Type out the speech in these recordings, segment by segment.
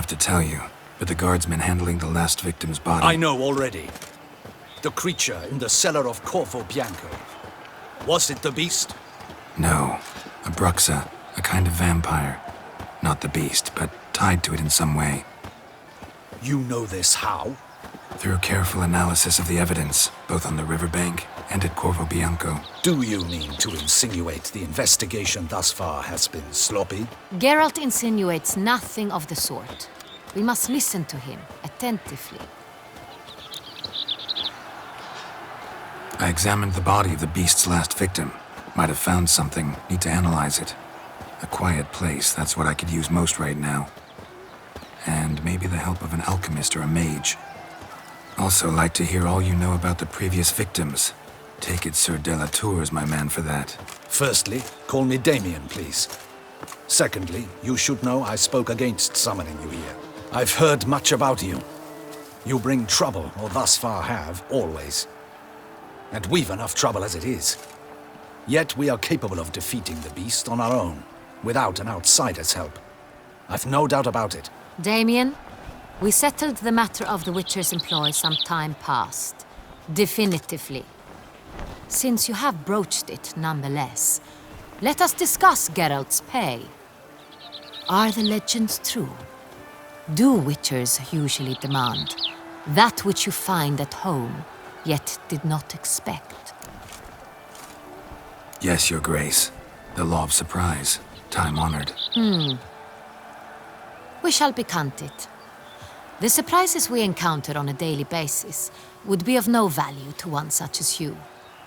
have to tell you, but the guardsmen handling the last victim's body... I know already. The creature in the cellar of Corvo Bianco. Was it the beast? No. A bruxa, a kind of vampire. Not the beast, but tied to it in some way. You know this how? Through careful analysis of the evidence, both on the riverbank and at Corvo Bianco. Do you mean to insinuate the investigation thus far has been sloppy? Geralt insinuates nothing of the sort. We must listen to him attentively. I examined the body of the beast's last victim. Might have found something. Need to analyze it. A quiet place, that's what I could use most right now. And maybe the help of an alchemist or a mage. Also like to hear all you know about the previous victims. Take it Sir de la Tour is my man for that. Firstly, call me Damien, please. Secondly, you should know I spoke against summoning you here. I've heard much about you. You bring trouble, or thus far have, always. And we've enough trouble as it is. Yet we are capable of defeating the beast on our own, without an outsider's help. I've no doubt about it. Damien, we settled the matter of the Witcher's employ some time past. Definitively. Since you have broached it nonetheless, let us discuss Geralt's pay. Are the legends true? Do Witchers usually demand that which you find at home, yet did not expect? Yes, Your Grace. The law of surprise. Time-honored. We shall becant it. The surprises we encounter on a daily basis would be of no value to one such as you.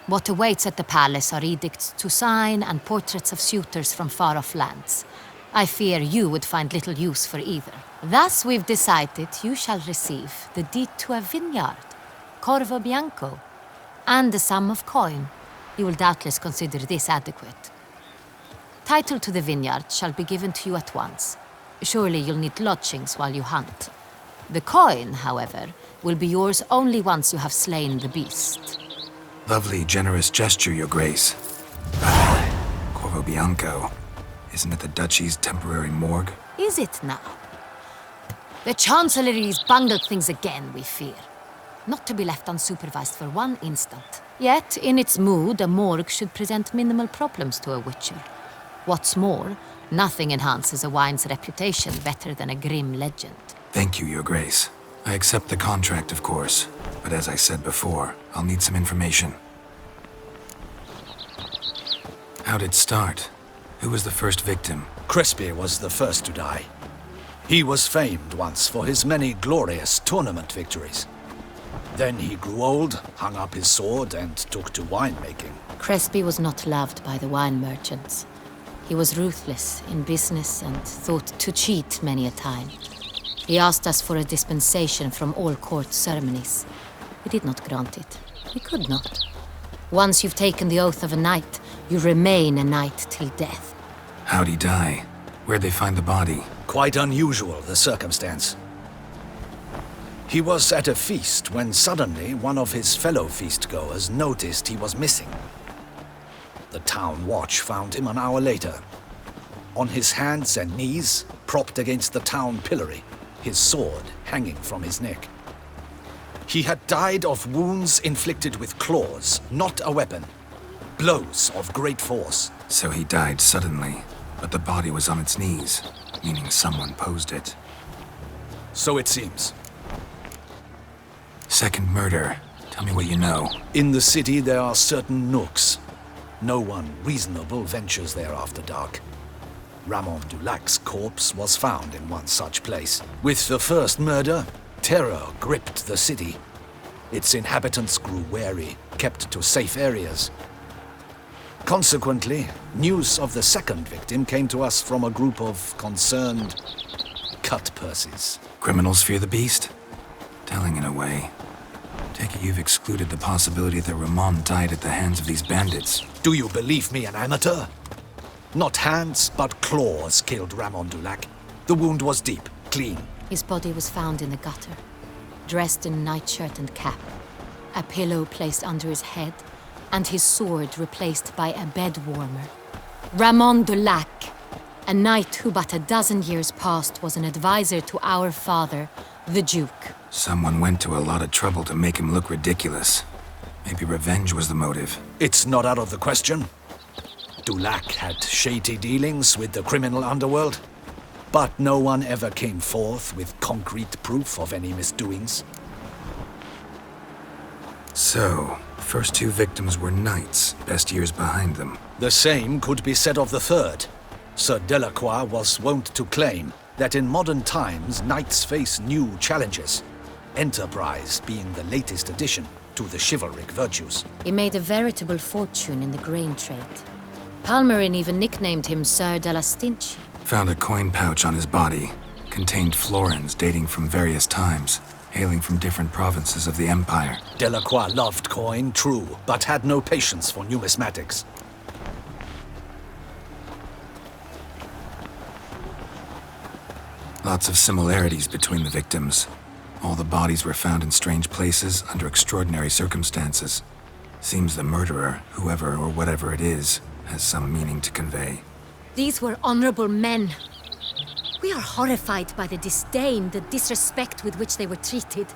What awaits at the palace are edicts to sign and portraits of suitors from far-off lands. I fear you would find little use for either. Thus we've decided you shall receive the deed to a vineyard, Corvo Bianco, and a sum of coin. You will doubtless consider this adequate. Title to the vineyard shall be given to you at once. Surely you'll need lodgings while you hunt. The coin, however, will be yours only once you have slain the beast. Lovely, generous gesture, Your Grace. Corvo Bianco. Isn't it the Duchy's temporary morgue? Is it now? The Chancellery's bungled things again, we fear. Not to be left unsupervised for one instant. Yet, in its mood, a morgue should present minimal problems to a Witcher. What's more, nothing enhances a wine's reputation better than a grim legend. Thank you, Your Grace. I accept the contract, of course. But as I said before, I'll need some information. How'd it start? Who was the first victim? Crespi was the first to die. He was famed once for his many glorious tournament victories. Then he grew old, hung up his sword, and took to winemaking. Crespi was not loved by the wine merchants. He was ruthless in business and thought to cheat many a time. He asked us for a dispensation from all court ceremonies. We did not grant it. We could not. Once you've taken the oath of a knight, you remain a knight till death. How'd he die? Where'd they find the body? Quite unusual, the circumstance. He was at a feast when suddenly one of his fellow feastgoers noticed he was missing. The town watch found him an hour later, on his hands and knees, propped against the town pillory, his sword hanging from his neck. He had died of wounds inflicted with claws, not a weapon. Blows of great force. So he died suddenly, but the body was on its knees, meaning someone posed it. So it seems. Second murder. Tell me what you know. In the city there are certain nooks. No one reasonable ventures there after dark. Ramon Dulac's corpse was found in one such place. With the first murder, terror gripped the city. Its inhabitants grew wary, kept to safe areas. Consequently, news of the second victim came to us from a group of concerned cut-purses. Criminals fear the beast? Telling in a way. Take it you've excluded the possibility that Ramon died at the hands of these bandits. Do you believe me an amateur? Not hands, but claws killed Ramon Dulac. The wound was deep, clean. His body was found in the gutter, dressed in nightshirt and cap, a pillow placed under his head, and his sword replaced by a bed warmer. Ramon Dulac, A knight who but a dozen years past was an advisor to our father, the Duke. Someone went to a lot of trouble to make him look ridiculous. Maybe revenge was the motive. It's not out of the question. Dulac had shady dealings with the criminal underworld, but no one ever came forth with concrete proof of any misdoings. So, first two victims were knights, best years behind them. The same could be said of the third. Sir Delacroix was wont to claim that in modern times knights face new challenges, enterprise being the latest addition to the chivalric virtues. He made a veritable fortune in the grain trade. Palmerin even nicknamed him Sir de la Stinchi. Found a coin pouch on his body. Contained florins dating from various times, hailing from different provinces of the Empire. Delacroix loved coin, true, but had no patience for numismatics. Lots of similarities between the victims. All the bodies were found in strange places under extraordinary circumstances. Seems the murderer, whoever or whatever it is, has some meaning to convey. These were honorable men. We are horrified by the disdain, the disrespect with which they were treated.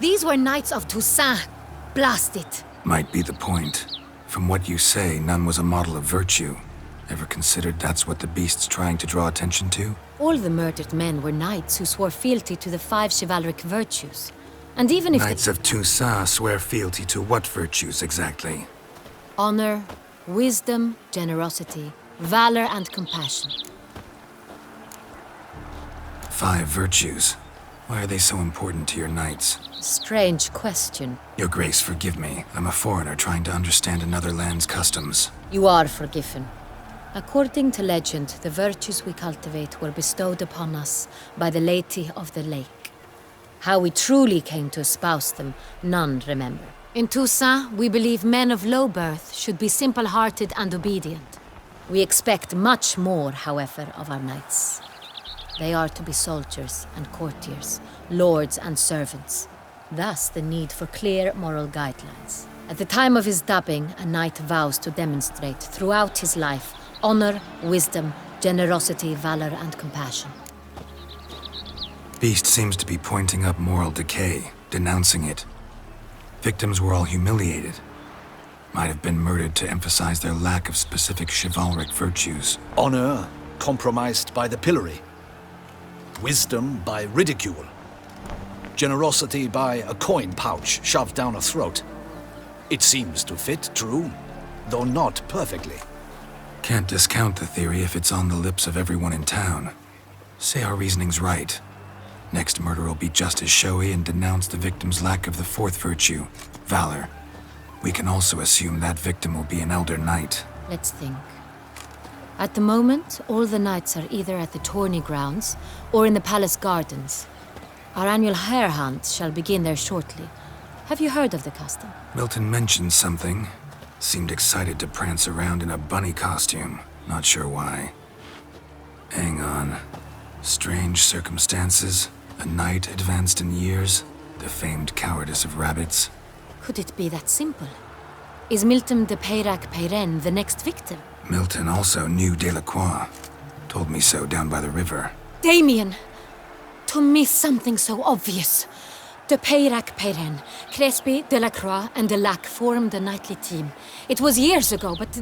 These were knights of Toussaint. Blast it. Might be the point. From what you say, none was a model of virtue. Ever considered that's what the beast's trying to draw attention to? All the murdered men were knights who swore fealty to the 5 chivalric virtues. And even if Knights of Toussaint swear fealty to what virtues exactly? honor, wisdom, generosity, valor, and compassion. 5 virtues. Why are they so important to your knights? Strange question. Your Grace, forgive me. I'm a foreigner trying to understand another land's customs. You are forgiven. According to legend, the virtues we cultivate were bestowed upon us by the Lady of the Lake. How we truly came to espouse them, none remember. In Toussaint, we believe men of low birth should be simple-hearted and obedient. We expect much more, however, of our knights. They are to be soldiers and courtiers, lords and servants. Thus, the need for clear moral guidelines. At the time of his dubbing, a knight vows to demonstrate throughout his life honor, wisdom, generosity, valor, and compassion. Beast seems to be pointing up moral decay, denouncing it. Victims were all humiliated. Might have been murdered to emphasize their lack of specific chivalric virtues. Honor compromised by the pillory. Wisdom by ridicule. Generosity by a coin pouch shoved down a throat. It seems to fit, true, though not perfectly. Can't discount the theory if it's on the lips of everyone in town. Say our reasoning's right. Next murder will be just as showy and denounce the victim's lack of the 4th virtue, valor. We can also assume that victim will be an elder knight. Let's think. At the moment, all the knights are either at the tourney grounds or in the palace gardens. Our annual hare hunt shall begin there shortly. Have you heard of the custom? Milton mentioned something. Seemed excited to prance around in a bunny costume. Not sure why. Hang on. Strange circumstances. A knight advanced in years. The famed cowardice of rabbits. Could it be that simple? Is Milton de Peyrac-Peyren the next victim? Milton also knew Delacroix. Told me so down by the river. Damien! To miss something so obvious. De Peyrac-Peyren, Crespi, Delacroix, and Delac formed a knightly team. It was years ago, but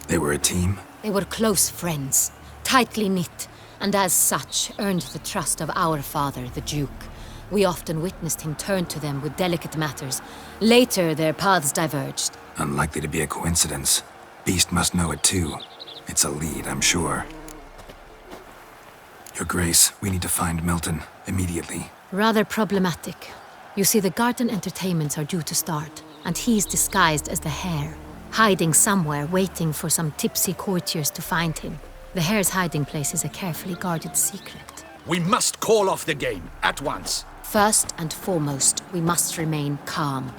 They were a team? they were close friends, tightly knit, and as such earned the trust of our father, the Duke. We often witnessed him turn to them with delicate matters. Later, their paths diverged. Unlikely to be a coincidence. Beast must know it too. It's a lead, I'm sure. Your Grace, we need to find Milton, immediately. Rather problematic. You see, the garden entertainments are due to start, and he's disguised as the hare, hiding somewhere, waiting for some tipsy courtiers to find him. The hare's hiding place is a carefully guarded secret. We must call off the game, at once. First and foremost, we must remain calm.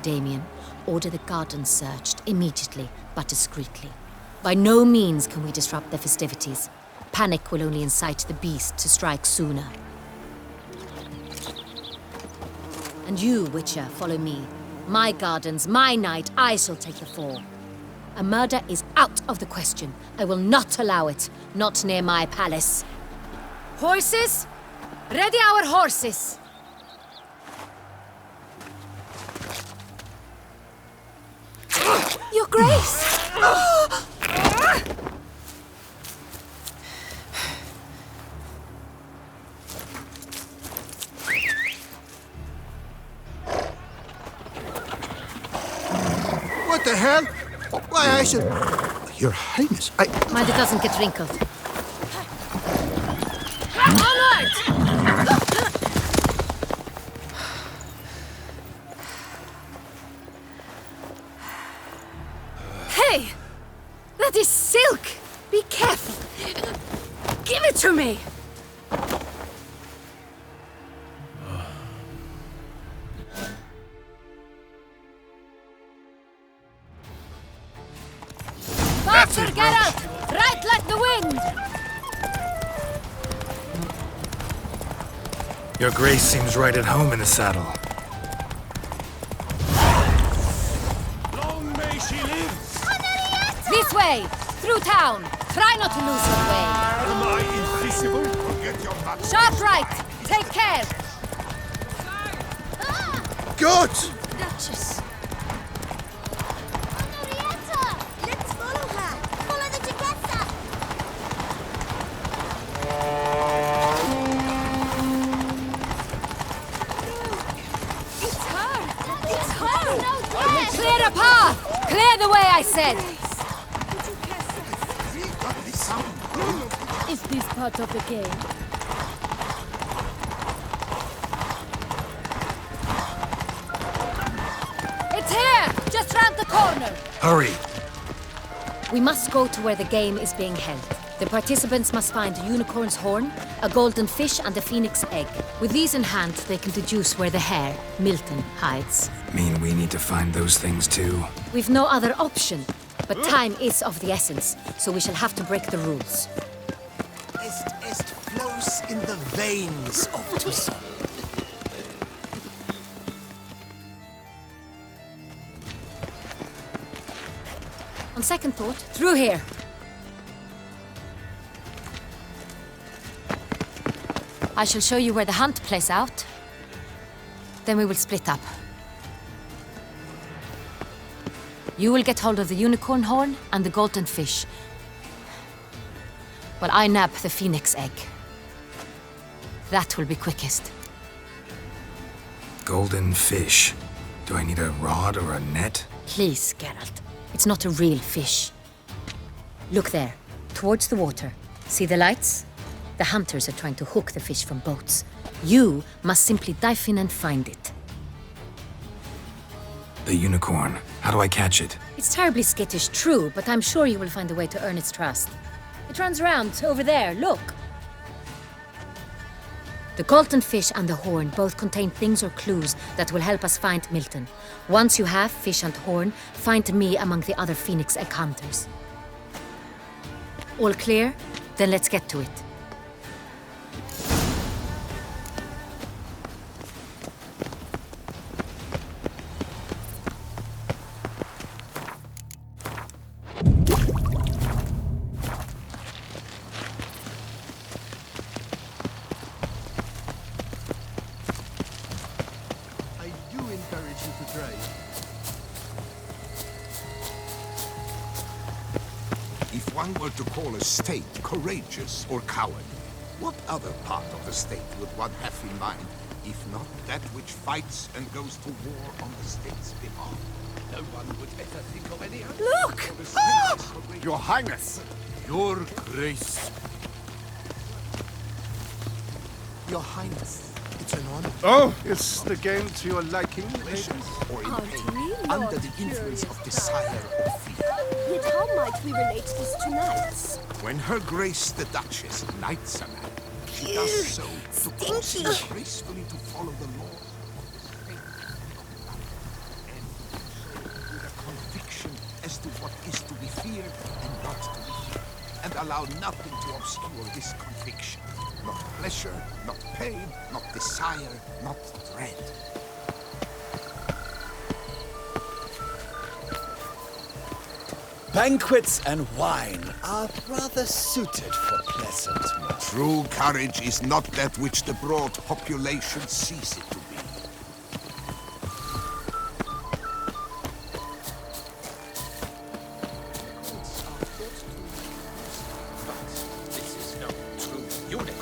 Damien, order the garden searched immediately, but discreetly. By no means can we disrupt the festivities. Panic will only incite the beast to strike sooner. And you, Witcher, follow me. My gardens, my night, I shall take the fall. A murder is out of the question. I will not allow it. Not near my palace. Horses? Ready our horses! Your Grace! What the hell? Why, I should... Your Highness, Mind it doesn't get wrinkled. Onward! Hey! That is silk! Be careful! Give it to me! Faster, Geralt! Right like the wind! Your Grace seems right at home in the saddle. Long may she live! This way! Through town! Try not to lose your way! Am I invisible? Get your butt. Sharp right! Take care! Good! Duchess! Let's follow her! Follow the Jagessa! It's her! It's her! Clear a path! Clear the way, I said! Is this part of the game? It's here! Just round the corner! Hurry! We must go to where the game is being held. The participants must find a unicorn's horn, a golden fish, and a phoenix egg. With these in hand, they can deduce where the hare, Milton, hides. Mean we need to find those things too? We've no other option. But time is of the essence, so we shall have to break the rules. Est flows in the veins of Toussaint. On second thought, through here. I shall show you where the hunt plays out. Then we will split up. You will get hold of the unicorn horn and the golden fish, while I nab the phoenix egg. That will be quickest. Golden fish. Do I need a rod or a net? Please, Geralt. It's not a real fish. Look there, towards the water. See the lights? The hunters are trying to hook the fish from boats. You must simply dive in and find it. The unicorn. How do I catch it? It's terribly skittish, true, but I'm sure you will find a way to earn its trust. It runs around over there, look. The golden fish and the horn both contain things or clues that will help us find Milton. Once you have fish and horn, find me among the other phoenix egg hunters. All clear? Then let's get to it. I do encourage you to try. If one were to call a state courageous or coward, what other part of the state would one have in mind, if not that which fights and goes to war on the state's behalf? No one would ever think of any other. Look! Your Highness! Your Grace! Your Highness, it's an honor. Oh, is the game to your liking, ladies? Or in Aren't pain, we, under Lord the influence of desire or fear. Yet how might we relate this to knights? When Her Grace the Duchess knights a man, she does so to cause him Stinky. gracefully to follow the law of the faith and with a conviction as to what is to be feared and not to be feared, and allow nothing to obscure this conviction. Not pleasure, not pain, not desire, not dread. Banquets and wine are rather suited for pleasant mirth. True courage is not that which the broad population sees it to be. This is no true unicorn.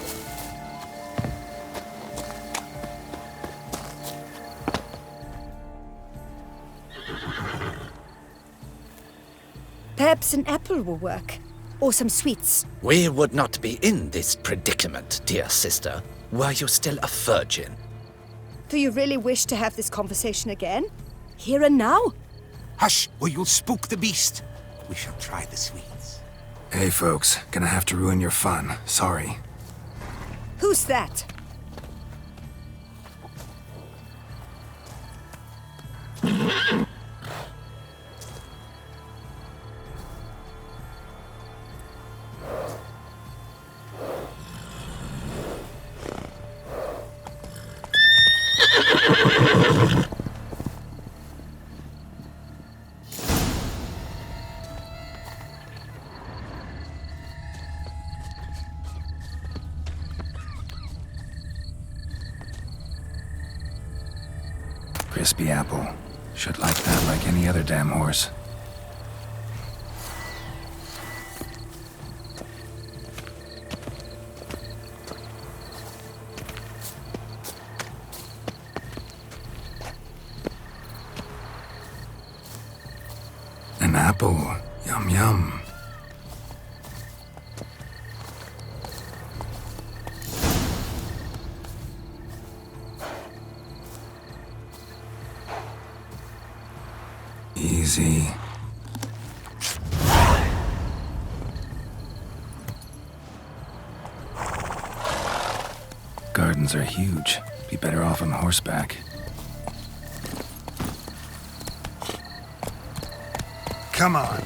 Perhaps an apple will work. Or some sweets. We would not be in this predicament, dear sister, were you still a virgin. Do you really wish to have this conversation again? Here and now? Hush, or you'll spook the beast. We shall try the sweets. Hey folks, gonna have to ruin your fun. Sorry. Who's that? Crispy apple. Should like that like any other damn horse. An apple. Yum yum. Easy. Gardens are huge. Be better off on horseback. Come on.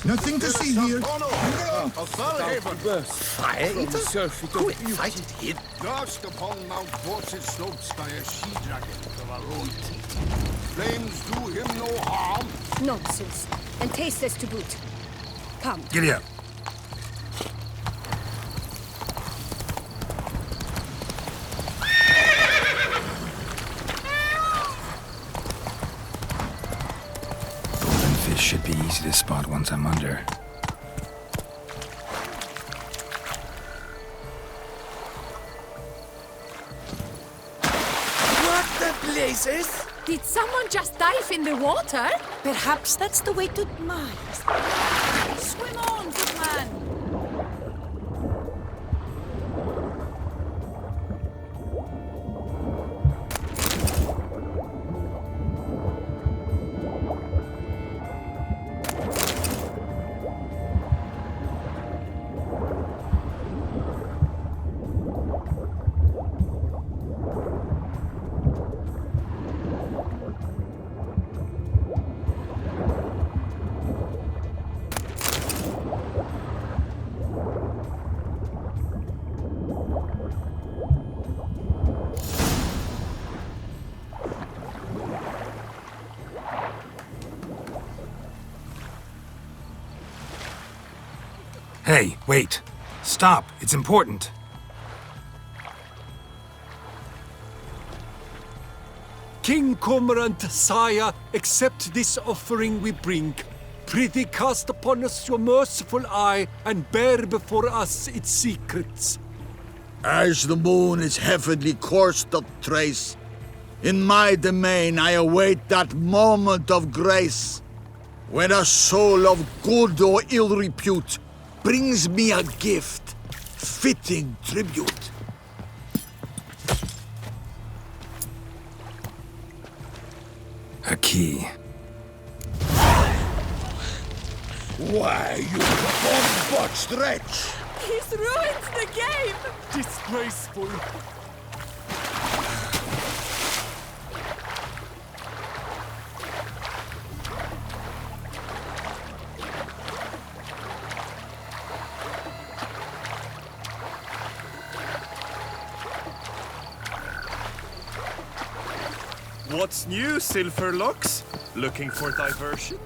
Nothing to see here. Fire eater? Who invited him? Lodged upon Mount Vortis slopes by a she-dragon of our own teeth. Flames do him no harm. Nonsense. And tasteless to boot. Come. Giddy up. Golden fish should be easy to spot once I'm under. What the blazes? Did someone just dive in the water? Perhaps that's the way to Mars. Swim on, good man. Hey, wait. Stop. It's important. King Cormorant, sire, accept this offering we bring. Prithee cast upon us your merciful eye and bear before us its secrets. As the moon its heavenly course doth trace, in my domain I await that moment of grace, when a soul of good or ill repute brings me a gift, fitting tribute. A key. Why, you bomb-botched wretch! He's ruined the game! Disgraceful. What's new, Silverlocks? Looking for diversion?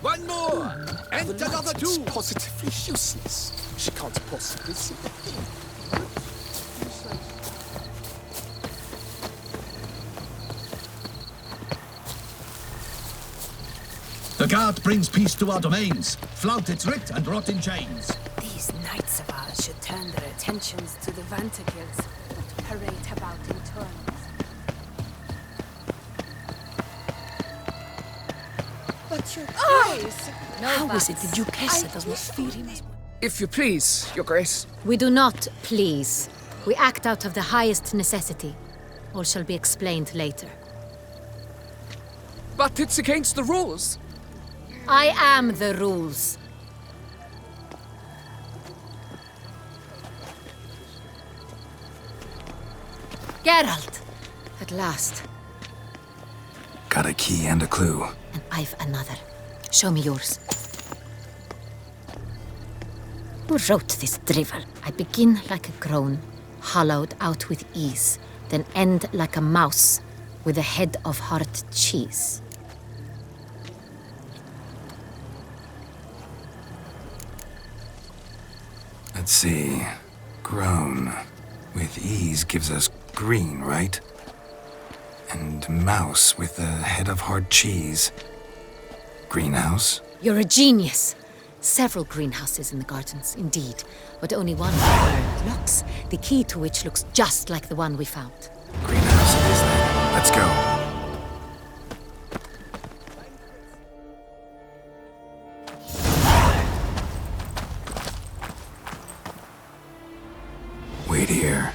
One more! And another two! Positively useless. She can't possibly see the thing. The guard brings peace to our domains. Flout its writ and rot in chains. These knights of ours should turn their attentions to the Vanterkills, not parade about in turns. But your eyes! How is it the Duchessa does not fear him as well? If you please, Your Grace. We do not please. We act out of the highest necessity. All shall be explained later. But it's against the rules. I am the rules. Geralt! At last. Got a key and a clue. And I've another. Show me yours. Who wrote this drivel? I begin like a groan, hollowed out with ease, then end like a mouse, with a head of hard cheese. Let's see. Groan. With ease gives us green, right? And mouse with a head of hard cheese. Greenhouse? You're a genius. Several greenhouses in the gardens, indeed, but only one required locks, the key to which looks just like the one we found. Greenhouse it is then. Let's go. Wait here.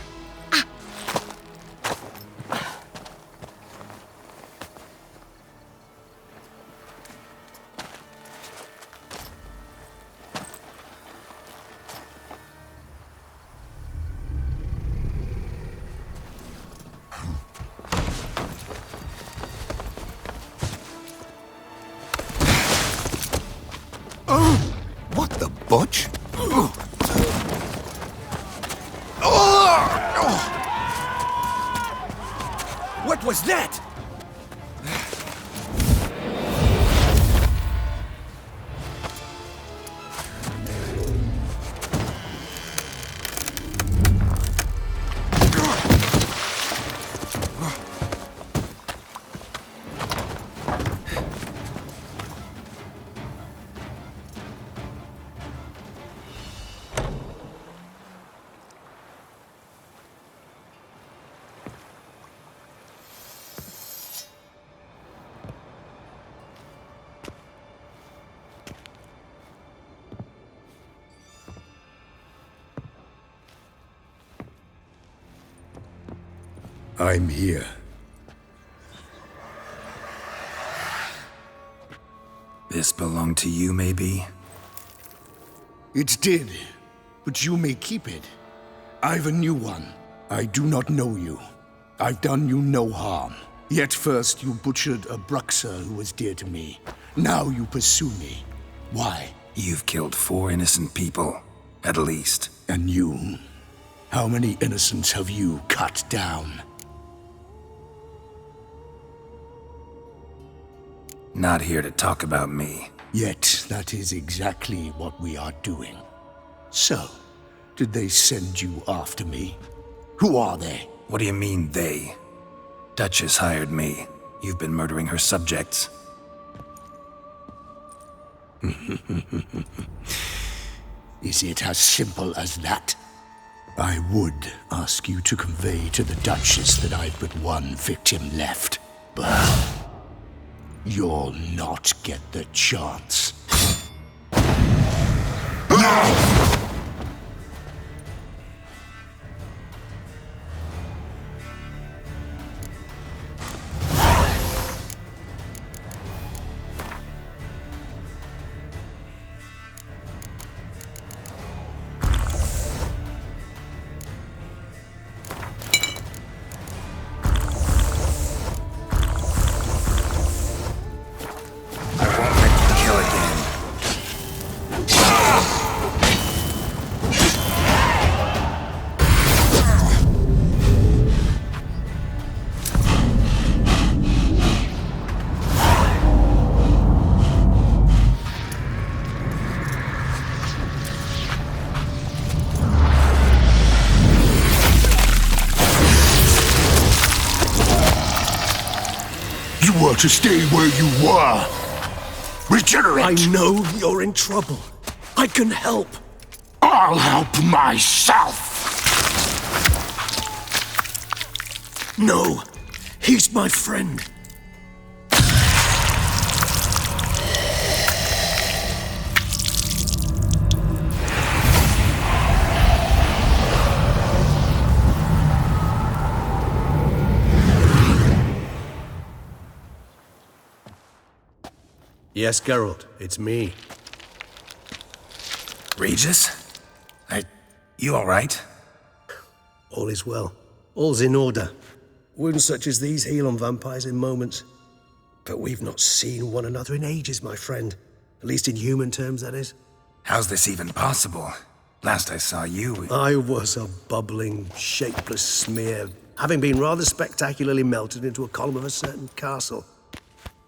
What the butch? What was that? I'm here. This belonged to you, maybe? It did, but you may keep it. I've a new one. I do not know you. I've done you no harm. Yet first you butchered a Bruxer who was dear to me. Now you pursue me. Why? You've killed 4 innocent people, at least. And you? How many innocents have you cut down? Not here to talk about me. Yet that is exactly what we are doing. So, did they send you after me? Who are they? What do you mean, they? Duchess hired me. You've been murdering her subjects. Is it as simple as that? I would ask you to convey to the Duchess that I've but one victim left, but you'll not get the chance. were to stay where you were. Regenerate! I know you're in trouble. I can help. I'll help myself! No, he's my friend. Yes, Geralt, it's me. Regis? You all right? All is well. All's in order. Wounds such as these heal on vampires in moments. But we've not seen one another in ages, my friend. At least in human terms, that is. How's this even possible? Last I saw you... I was a bubbling, shapeless smear, having been rather spectacularly melted into a column of a certain castle.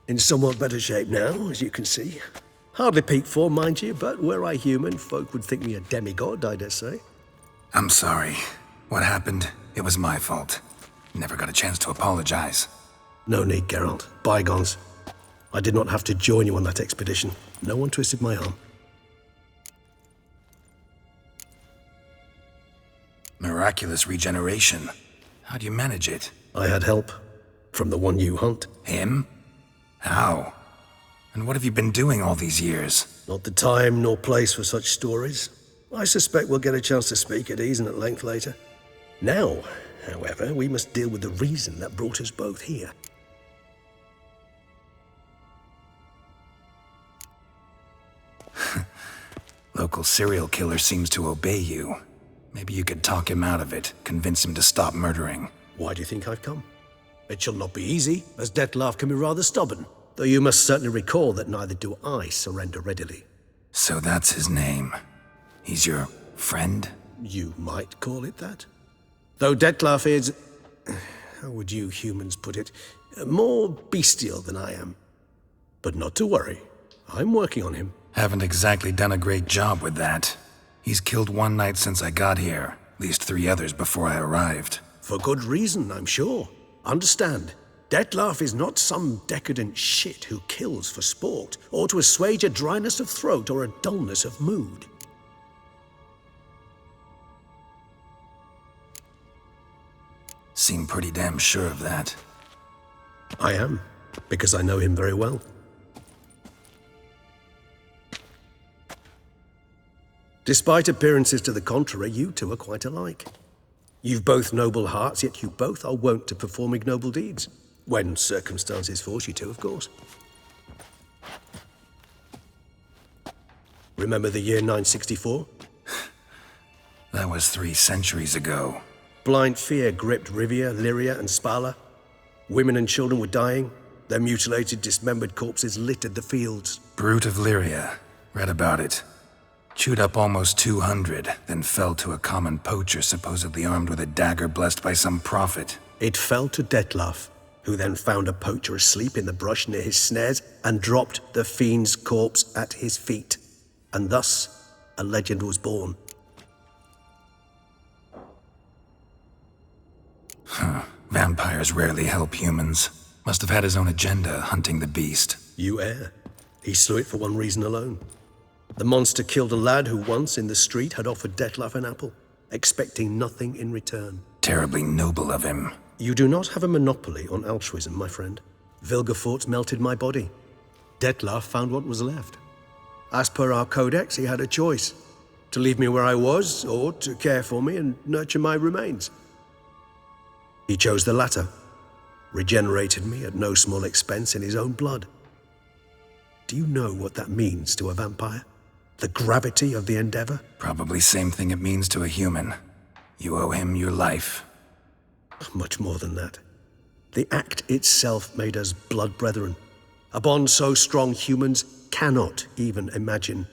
In somewhat better shape now, as you can see. Hardly peak form, mind you, but were I human, folk would think me a demigod, I dare say. I'm sorry. What happened? It was my fault. Never got a chance to apologize. No need, Geralt. Bygones. I did not have to join you on that expedition. No one twisted my arm. Miraculous regeneration. How do you manage it? I had help. From the one you hunt. Him? How? And what have you been doing all these years? Not the time nor place for such stories. I suspect we'll get a chance to speak at ease and at length later. Now, however, we must deal with the reason that brought us both here. Local serial killer seems to obey you. Maybe you could talk him out of it, convince him to stop murdering. Why do you think I've come? It shall not be easy, as Dettlaff can be rather stubborn. Though you must certainly recall that neither do I surrender readily. So that's his name. He's your friend? You might call it that. Though Dettlaff is... how would you humans put it? More bestial than I am. But not to worry. I'm working on him. Haven't exactly done a great job with that. He's killed one knight since I got here. At least 3 others before I arrived. For good reason, I'm sure. Understand, Dettlaff is not some decadent shit who kills for sport, or to assuage a dryness of throat or a dullness of mood. Seem pretty damn sure of that. I am, because I know him very well. Despite appearances to the contrary, you two are quite alike. You've both noble hearts, yet you both are wont to perform ignoble deeds. When circumstances force you to, of course. Remember the year 964? That was 3 centuries ago. Blind fear gripped Rivia, Lyria, and Spala. Women and children were dying. Their mutilated, dismembered corpses littered the fields. Brute of Lyria. Read about it. Chewed up almost 200, then fell to a common poacher supposedly armed with a dagger blessed by some prophet. It fell to Dettlaff, who then found a poacher asleep in the brush near his snares and dropped the fiend's corpse at his feet. And thus, a legend was born. Vampires rarely help humans. Must have had his own agenda, hunting the beast. You err. He slew it for one reason alone. The monster killed a lad who once, in the street, had offered Dettlaff an apple, expecting nothing in return. Terribly noble of him. You do not have a monopoly on altruism, my friend. Vilgefortz melted my body. Dettlaff found what was left. As per our codex, he had a choice. To leave me where I was, or to care for me and nurture my remains. He chose the latter. Regenerated me at no small expense in his own blood. Do you know what that means to a vampire? The gravity of the endeavor? Probably same thing it means to a human. You owe him your life. Much more than that. The act itself made us blood brethren. A bond so strong humans cannot even imagine.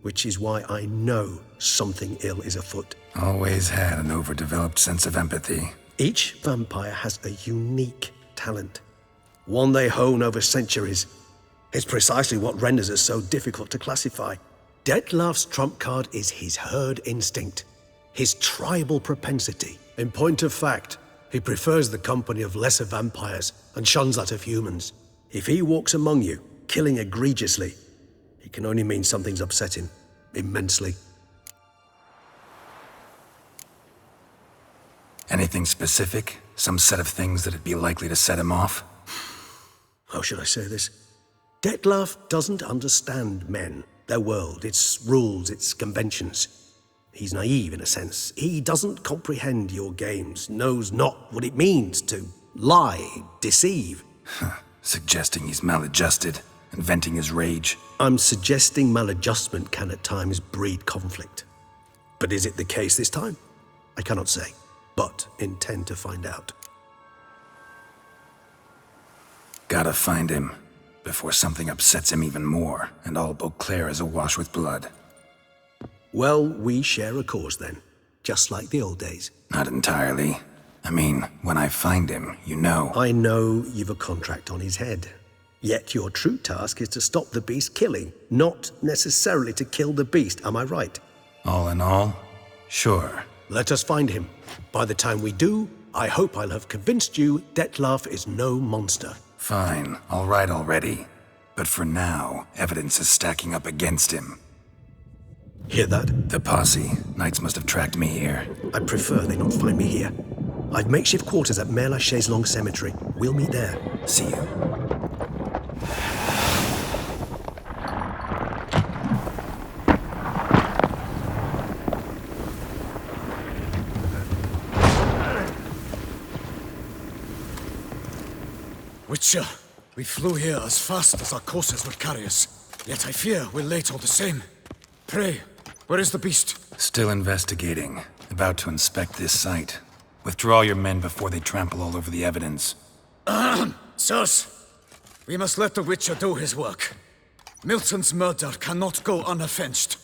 Which is why I know something ill is afoot. Always had an overdeveloped sense of empathy. Each vampire has a unique talent. One they hone over centuries. It's precisely what renders us so difficult to classify. Dettlaff's trump card is his herd instinct, his tribal propensity. In point of fact, he prefers the company of lesser vampires and shuns that of humans. If he walks among you, killing egregiously, it can only mean something's upset him immensely. Anything specific? Some set of things that'd be likely to set him off? How should I say this? Detlef doesn't understand men, their world, its rules, its conventions. He's naive in a sense. He doesn't comprehend your games, knows not what it means to lie, deceive. Suggesting he's maladjusted and venting his rage. I'm suggesting maladjustment can at times breed conflict. But is it the case this time? I cannot say, but intend to find out. Gotta find him before something upsets him even more and all Beauclair is awash with blood. Well, we share a cause then, just like the old days. Not entirely. I mean, when I find him, you know. I know you've a contract on his head. Yet your true task is to stop the beast killing, not necessarily to kill the beast, am I right? All in all, sure. Let us find him. By the time we do, I hope I'll have convinced you Detlef is no monster. Fine, all right already. But for now, evidence is stacking up against him. Hear that? The posse. Knights must have tracked me here. I prefer they not find me here. I've makeshift quarters at Mère Lachaise Long Cemetery. We'll meet there. See you. Witcher, we flew here as fast as our courses would carry us. Yet I fear we're late all the same. Pray, where is the beast? Still investigating. About to inspect this site. Withdraw your men before they trample all over the evidence. Sirs, we must let the Witcher do his work. Milton's murder cannot go unavenged.